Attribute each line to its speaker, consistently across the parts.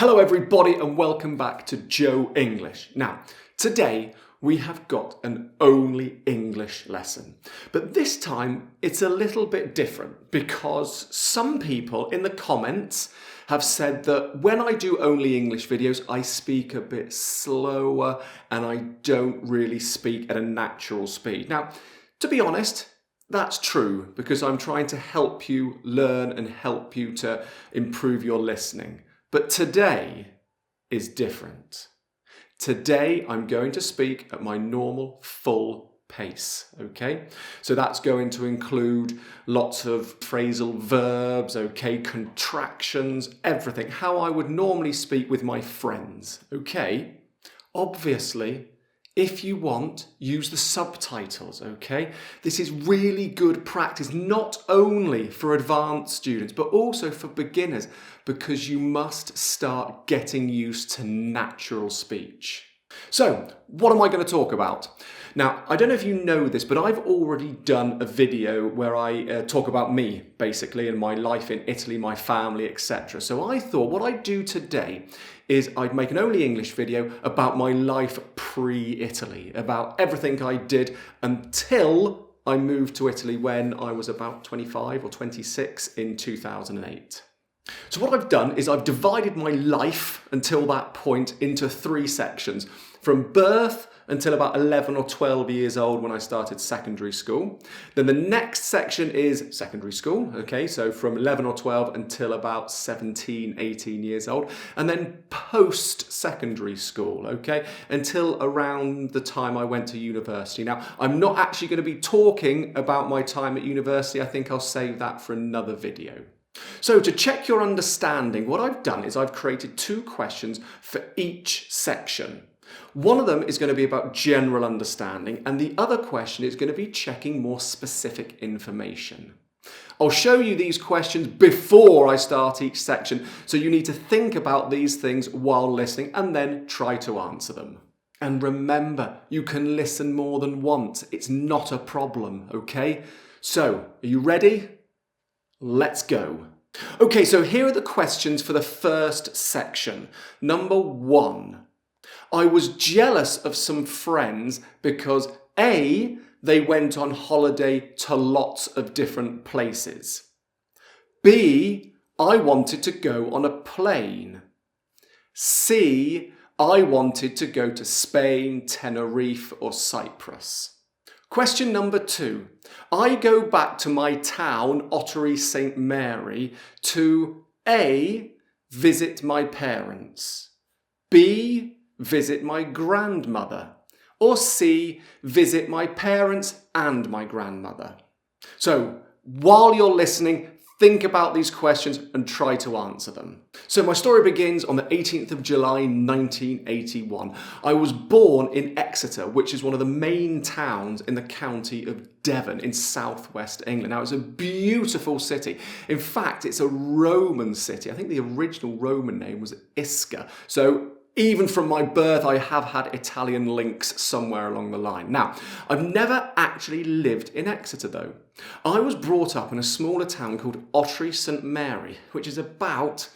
Speaker 1: Hello everybody and welcome back to JoEnglish. Now, today we have got an only English lesson. But this time it's a little bit different because some people in the comments have said that when I do only English videos, I speak a bit slower and I don't really speak at a natural speed. Now, to be honest, that's true because I'm trying to help you learn and help you to improve your listening. But today is different. Today I'm going to speak at my normal full pace, okay? So that's going to include lots of phrasal verbs, okay, contractions, everything, how I would normally speak with my friends, okay? Obviously, if you want, use the subtitles, okay? This is really good practice, not only for advanced students, but also for beginners, because you must start getting used to natural speech. So, what am I going to talk about? Now, I don't know if you know this, but I've already done a video where I talk about me, basically, and my life in Italy, my family, etc. So I thought what I'd do today is I'd make an only English video about my life pre-Italy, about everything I did until I moved to Italy when I was about 25 or 26 in 2008. So what I've done is I've divided my life until that point into 3 sections, from birth until about 11 or 12 years old when I started secondary school. Then the next section is secondary school, okay, so from 11 or 12 until about 17, 18 years old. And then post-secondary school, okay, until around the time I went to university. Now, I'm not actually going to be talking about my time at university. I think I'll save that for another video. So to check your understanding, what I've done is I've created 2 questions for each section. One of them is going to be about general understanding, and the other question is going to be checking more specific information. I'll show you these questions before I start each section, so you need to think about these things while listening and then try to answer them. And remember, you can listen more than once. It's not a problem, okay? So, are you ready? Let's go. Okay, so here are the questions for the first section. Number 1. I was jealous of some friends because A, they went on holiday to lots of different places. B, I wanted to go on a plane. C, I wanted to go to Spain, Tenerife or Cyprus. Question number 2. I go back to my town, Ottery St. Mary, to A, visit my parents, B, visit my grandmother, or C, visit my parents and my grandmother. So, while you're listening, think about these questions and try to answer them. So my story begins on the 18th of July 1981. I was born in Exeter, which is one of the main towns in the county of Devon in southwest England. Now it's a beautiful city. In fact, it's a Roman city. I think the original Roman name was Isca. So even from my birth, I have had Italian links somewhere along the line. Now, I've never actually lived in Exeter though. I was brought up in a smaller town called Ottery St. Mary, which is about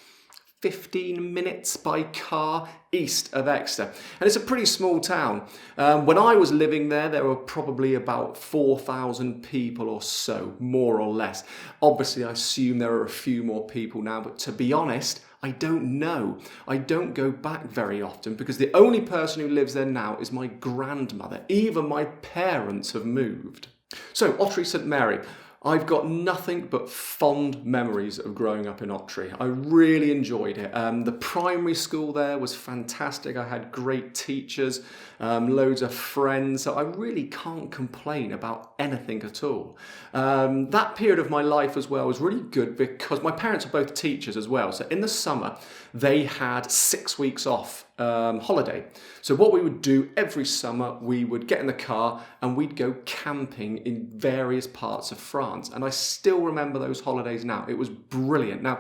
Speaker 1: 15 minutes by car east of Exeter. And it's a pretty small town. When I was living there, there were probably about 4,000 people or so, more or less. Obviously, I assume there are a few more people now, but to be honest, I don't know. I don't go back very often because the only person who lives there now is my grandmother. Even my parents have moved. So, Ottery St. Mary. I've got nothing but fond memories of growing up in Ottery. I really enjoyed it. The primary school there was fantastic. I had great teachers, loads of friends, so I really can't complain about anything at all. That period of my life as well was really good because my parents are both teachers as well. So in the summer, they had 6 weeks off holiday. So what we would do every summer, we would get in the car and we'd go camping in various parts of France. And I still remember those holidays now. It was brilliant. Now,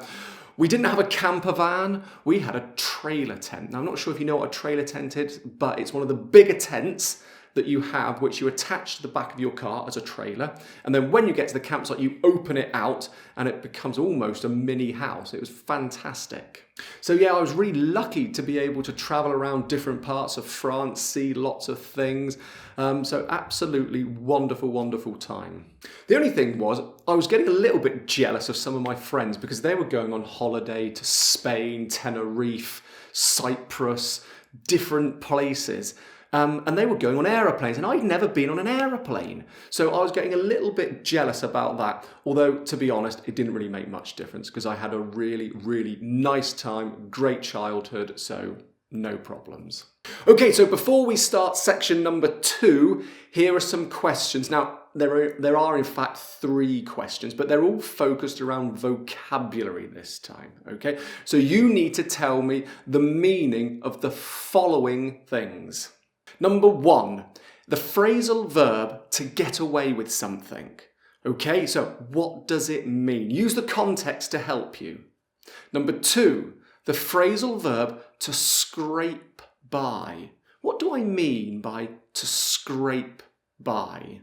Speaker 1: we didn't have a camper van, we had a trailer tent. Now, I'm not sure if you know what a trailer tent is, but it's one of the bigger tents that you have, which you attach to the back of your car as a trailer. And then when you get to the campsite, you open it out and it becomes almost a mini house. It was fantastic. So yeah, I was really lucky to be able to travel around different parts of France, see lots of things. So absolutely wonderful, wonderful time. The only thing was, I was getting a little bit jealous of some of my friends because they were going on holiday to Spain, Tenerife, Cyprus, different places. And they were going on aeroplanes, and I'd never been on an aeroplane. So I was getting a little bit jealous about that. Although, to be honest, it didn't really make much difference because I had a really, really nice time, great childhood, so no problems. Okay, so before we start section number 2, here are some questions. Now, there are in fact 3 questions, but they're all focused around vocabulary this time, okay? So you need to tell me the meaning of the following things. Number 1, the phrasal verb to get away with something. Okay, so what does it mean? Use the context to help you. Number 2, the phrasal verb to scrape by. What do I mean by to scrape by?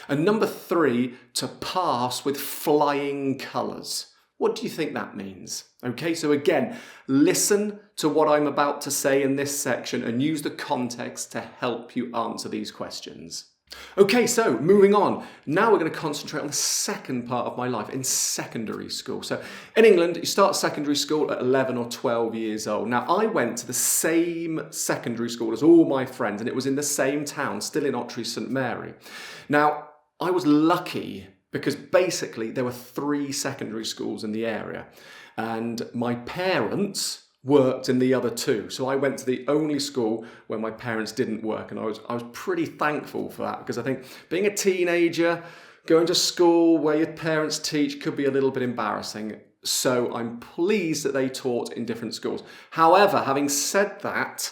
Speaker 1: And number 3, to pass with flying colours. What do you think that means? Okay, so again, listen to what I'm about to say in this section and use the context to help you answer these questions. Okay, so moving on. Now we're going to concentrate on the second part of my life in secondary school. So in England, you start secondary school at 11 or 12 years old. Now I went to the same secondary school as all my friends, and it was in the same town, still in Otley St Mary. Now I was lucky because basically there were 3 secondary schools in the area, and my parents worked in the other 2. So I went to the only school where my parents didn't work, and I was pretty thankful for that, because I think being a teenager, going to school where your parents teach could be a little bit embarrassing. So I'm pleased that they taught in different schools. However, having said that,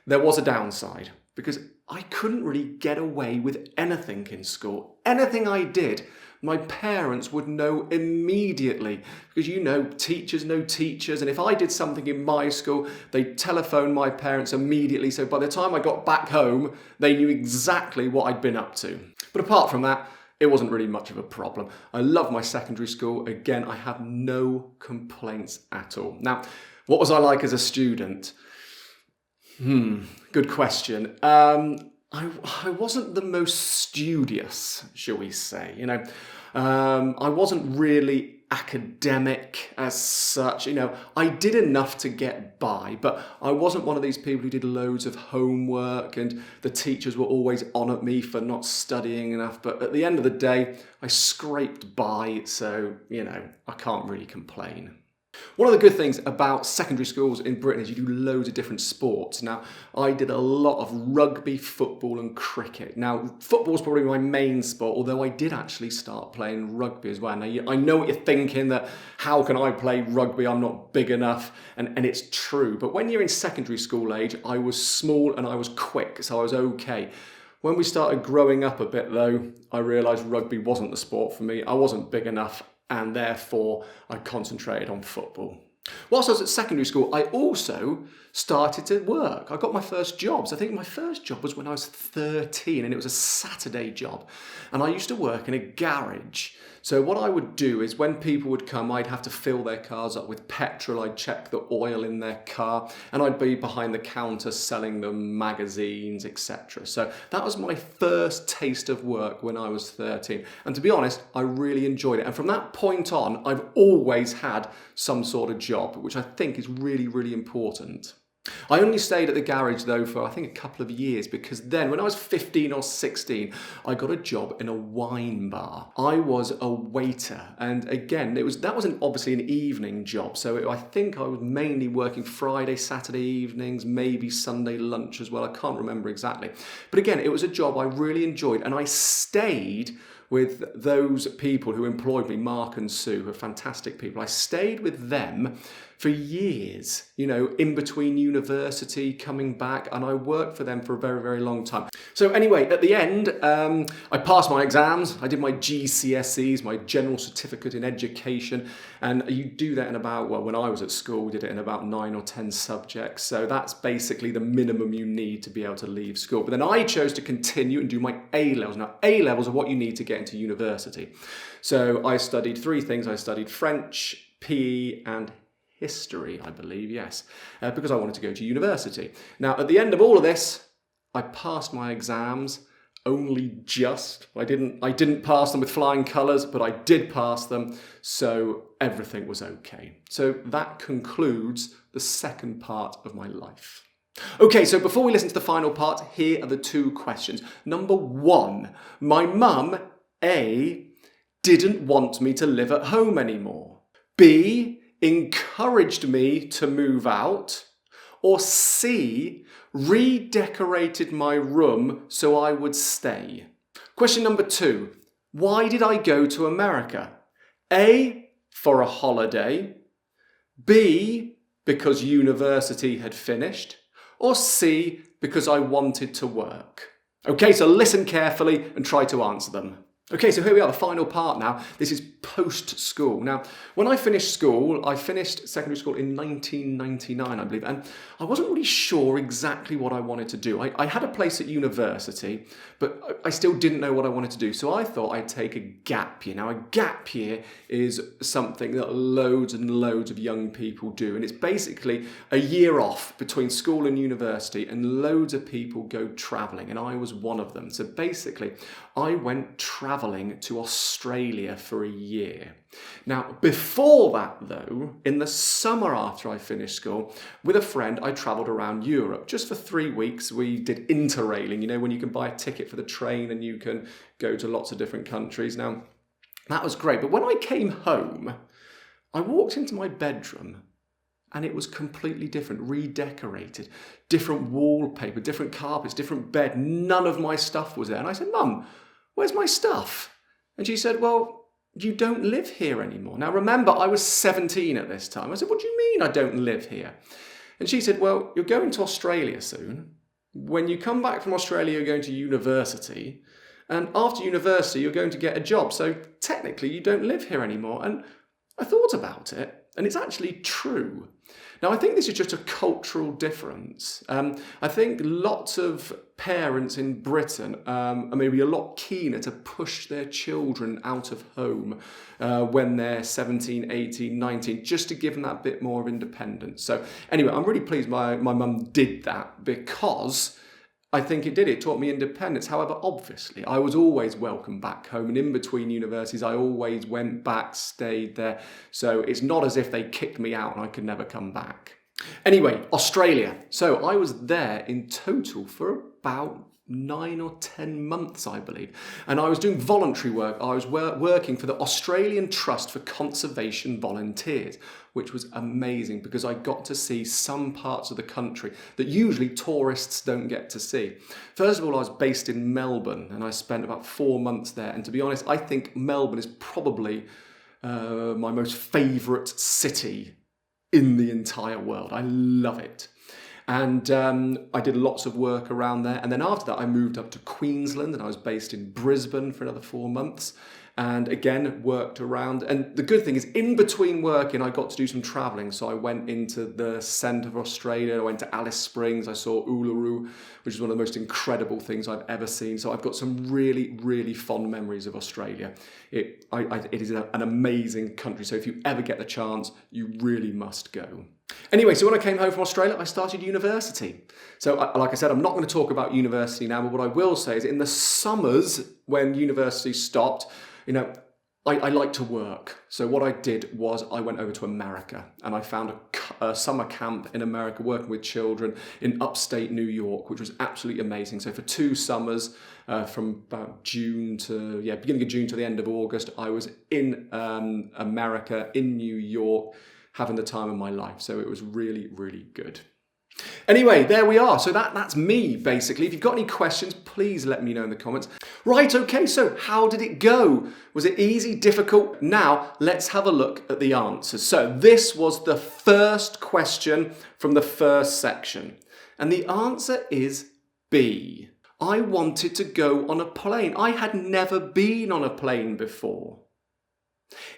Speaker 1: there was a downside, because I couldn't really get away with anything in school. Anything I did, my parents would know immediately, because you know teachers, and if I did something in my school, they'd telephone my parents immediately, so by the time I got back home, they knew exactly what I'd been up to. But apart from that, it wasn't really much of a problem. I love my secondary school. Again, I have no complaints at all. Now, what was I like as a student? Good question. I wasn't the most studious, shall we say. I wasn't really academic as such. I did enough to get by, but I wasn't one of these people who did loads of homework, and the teachers were always on at me for not studying enough. But at the end of the day, I scraped by, so, I can't really complain. One of the good things about secondary schools in Britain is you do loads of different sports. Now, I did a lot of rugby, football and cricket. Now, football's probably my main sport, although I did actually start playing rugby as well. Now, I know what you're thinking, that how can I play rugby? I'm not big enough, and it's true. But when you're in secondary school age, I was small and I was quick, so I was okay. When we started growing up a bit though, I realised rugby wasn't the sport for me. I wasn't big enough, and therefore I concentrated on football. Whilst I was at secondary school, I also started to work. I got my first jobs. I think my first job was when I was 13, and it was a Saturday job. And I used to work in a garage. So what I would do is when people would come, I'd have to fill their cars up with petrol. I'd check the oil in their car, and I'd be behind the counter selling them magazines, etc. So that was my first taste of work when I was 13. And to be honest, I really enjoyed it. And from that point on, I've always had some sort of job, which I think is really, really important. I only stayed at the garage though for I think a couple of years, because then when I was 15 or 16, I got a job in a wine bar. I was a waiter, and again, that was obviously an evening job. So I think I was mainly working Friday, Saturday evenings, maybe Sunday lunch as well. I can't remember exactly. But again, it was a job I really enjoyed, and I stayed with those people who employed me, Mark and Sue, who are fantastic people. I stayed with them for years, in between university, coming back, and I worked for them for a very, very long time. So anyway, at the end, I passed my exams. I did my GCSEs, my General Certificate in Education, and you do that in about, when I was at school, we did it in about 9 or 10 subjects. So that's basically the minimum you need to be able to leave school. But then I chose to continue and do my A-levels. Now, A-levels are what you need to get into university. So I studied 3 things. I studied French, PE, and history, I believe, yes, because I wanted to go to university. Now, at the end of all of this, I passed my exams only just. I didn't pass them with flying colours, but I did pass them, so everything was okay. So that concludes the second part of my life. Okay, so before we listen to the final part, here are the 2 questions. Number 1, my mum, A, didn't want me to live at home anymore. B, encouraged me to move out. Or C, redecorated my room so I would stay. Question number 2, why did I go to America? A, for a holiday. B, because university had finished. Or C, because I wanted to work. Okay, so listen carefully and try to answer them. Okay, so here we are, the final part now. This is post-school. Now, when I finished school, I finished secondary school in 1999, I believe, and I wasn't really sure exactly what I wanted to do. I had a place at university, but I still didn't know what I wanted to do, so I thought I'd take a gap year. Now, a gap year is something that loads and loads of young people do, and it's basically a year off between school and university, and loads of people go travelling, and I was one of them. So basically, I went travelling to Australia for a year. Now, before that though, in the summer after I finished school, with a friend, I travelled around Europe just for 3 weeks. We did interrailing, when you can buy a ticket for the train and you can go to lots of different countries. Now, that was great. But when I came home, I walked into my bedroom and it was completely different, redecorated, different wallpaper, different carpets, different bed. None of my stuff was there. And I said, Mum, where's my stuff? And she said, well, you don't live here anymore. Now, remember, I was 17 at this time. I said, what do you mean I don't live here? And she said, well, you're going to Australia soon. When you come back from Australia, you're going to university. And after university, you're going to get a job. So technically, you don't live here anymore. And I thought about it, and it's actually true. Now, I think this is just a cultural difference. I think lots of parents in Britain are maybe a lot keener to push their children out of home when they're 17, 18, 19, just to give them that bit more of independence. So anyway, I'm really pleased my mum did that, because I think it taught me independence. However, obviously, I was always welcome back home, and in between universities, I always went back, stayed there. So it's not as if they kicked me out and I could never come back. Anyway, Australia. So I was there in total for about 9 or 10 months, I believe. And I was doing voluntary work. I was working for the Australian Trust for Conservation Volunteers, which was amazing because I got to see some parts of the country that usually tourists don't get to see. First of all, I was based in Melbourne and I spent about 4 months there. And to be honest, I think Melbourne is probably my most favourite city in the entire world. I love it. And I did lots of work around there. And then after that, I moved up to Queensland and I was based in Brisbane for another 4 months. And again, worked around. And the good thing is, in between working, I got to do some travelling. So I went into the centre of Australia. I went to Alice Springs. I saw Uluru, which is one of the most incredible things I've ever seen. So I've got some really, really fond memories of Australia. It is an amazing country. So if you ever get the chance, you really must go. Anyway, so when I came home from Australia, I started university. So like I said, I'm not going to talk about university now, but what I will say is in the summers when university stopped, I like to work. So what I did was I went over to America and I found a summer camp in America working with children in upstate New York, which was absolutely amazing. So for 2 summers, from about beginning of June to the end of August, I was in America, in New York, having the time of my life. So it was really, really good. Anyway, there we are. So that's me, basically. If you've got any questions, please let me know in the comments. Right, okay, so how did it go? Was it easy, difficult? Now, let's have a look at the answers. So this was the first question from the first section. And the answer is B. I wanted to go on a plane. I had never been on a plane before.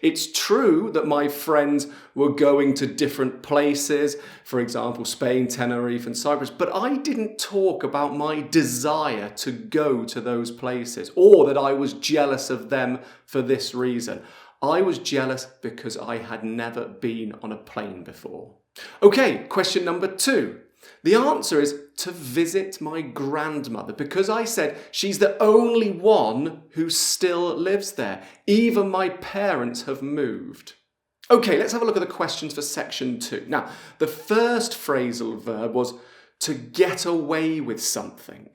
Speaker 1: It's true that my friends were going to different places, for example, Spain, Tenerife and Cyprus, but I didn't talk about my desire to go to those places or that I was jealous of them for this reason. I was jealous because I had never been on a plane before. Okay, question number 2. The answer is to visit my grandmother because I said she's the only one who still lives there. Even my parents have moved. Okay, let's have a look at the questions for section 2. Now, the first phrasal verb was to get away with something.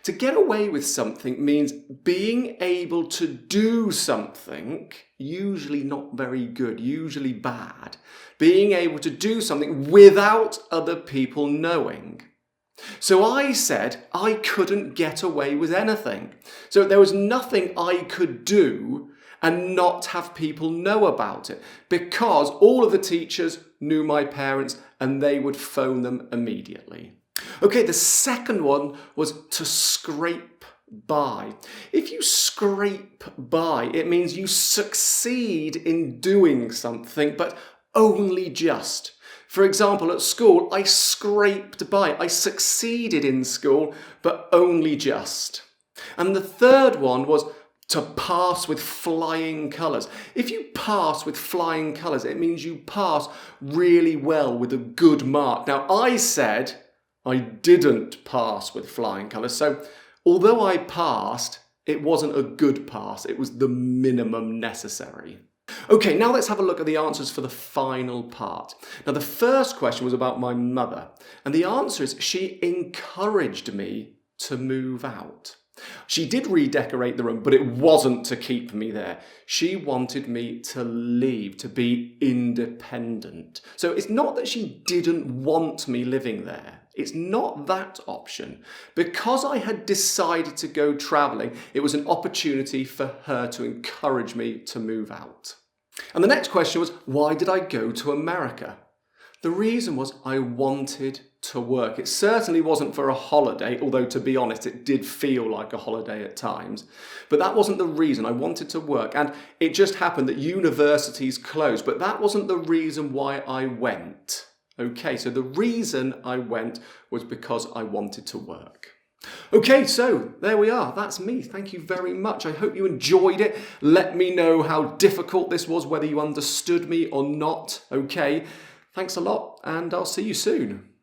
Speaker 1: To get away with something means being able to do something, usually not very good, usually bad. Being able to do something without other people knowing. So I said I couldn't get away with anything. So there was nothing I could do and not have people know about it because all of the teachers knew my parents and they would phone them immediately. Okay, the second one was to scrape by. If you scrape by, it means you succeed in doing something, but only just. For example, at school, I scraped by. I succeeded in school, but only just. And the third one was to pass with flying colours. If you pass with flying colours, it means you pass really well with a good mark. Now, I said I didn't pass with flying colours. So although I passed, it wasn't a good pass. It was the minimum necessary. Okay, now let's have a look at the answers for the final part. Now, the first question was about my mother. And the answer is she encouraged me to move out. She did redecorate the room, but it wasn't to keep me there. She wanted me to leave, to be independent. So it's not that she didn't want me living there. It's not that option. Because I had decided to go travelling, it was an opportunity for her to encourage me to move out. And the next question was, why did I go to America? The reason was I wanted to work. It certainly wasn't for a holiday, although to be honest, it did feel like a holiday at times. But that wasn't the reason. I wanted to work. And it just happened that universities closed, but that wasn't the reason why I went. Okay, so the reason I went was because I wanted to work. Okay, so there we are. That's me. Thank you very much. I hope you enjoyed it. Let me know how difficult this was, whether you understood me or not. Okay, thanks a lot, and I'll see you soon.